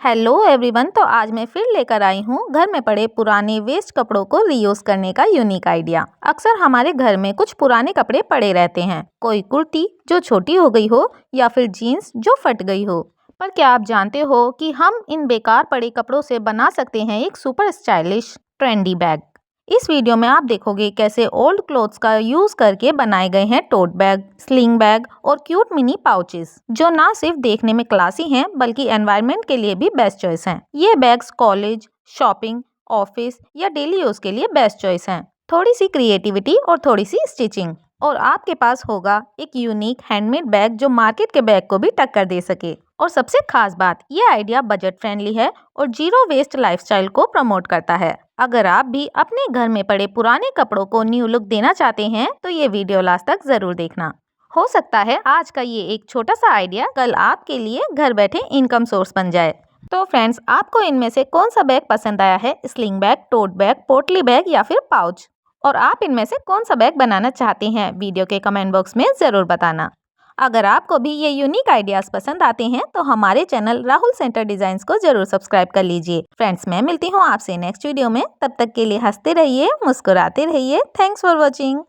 Hello everyone. तो आज मैं फिर लेकर आई हूँ घर में पड़े पुराने वेस्ट कपड़ों को रीयूज करने का यूनिक आइडिया। अक्सर हमारे घर में कुछ पुराने कपड़े पड़े रहते हैं, कोई कुर्ती जो छोटी हो गई हो या फिर जीन्स जो फट गई हो। पर क्या आप जानते हो कि हम इन बेकार पड़े कपड़ों से बना सकते हैं एक सुपर स्टाइलिश ट्रेंडी बैग। इस वीडियो में आप देखोगे कैसे ओल्ड क्लोथ्स का यूज करके बनाए गए हैं टोट बैग, स्लिंग बैग और क्यूट मिनी पाउचेस, जो ना सिर्फ देखने में क्लासी हैं बल्कि एनवायरनमेंट के लिए भी बेस्ट चॉइस हैं। ये बैग्स कॉलेज, शॉपिंग, ऑफिस या डेली यूज के लिए बेस्ट चॉइस हैं। थोड़ी सी क्रिएटिविटी और थोड़ी सी स्टिचिंग और आपके पास होगा एक यूनिक हैंडमेड बैग जो मार्केट के बैग को भी टक्कर दे सके। और सबसे खास बात, ये आइडिया बजट फ्रेंडली है और जीरो वेस्ट लाइफस्टाइल को प्रमोट करता है। अगर आप भी अपने घर में पड़े पुराने कपड़ों को न्यू लुक देना चाहते हैं तो ये वीडियो लास्ट तक जरूर देखना। हो सकता है आज का ये एक छोटा सा आइडिया कल आपके लिए घर बैठे इनकम सोर्स बन जाए। तो फ्रेंड्स, आपको इनमें से कौन सा बैग पसंद आया है? स्लिंग बैग, टोट बैग, पोटली बैग या फिर पाउच? और आप इनमें से कौन सा बैग बनाना चाहते हैं? वीडियो के कमेंट बॉक्स में जरूर बताना। अगर आपको भी ये यूनिक आइडियाज पसंद आते हैं तो हमारे चैनल राहुल सेंटर डिजाइन्स को जरूर सब्सक्राइब कर लीजिए। फ्रेंड्स, मैं मिलती हूँ आपसे नेक्स्ट वीडियो में। तब तक के लिए हंसते रहिए, मुस्कुराते रहिए। Thanks for watching.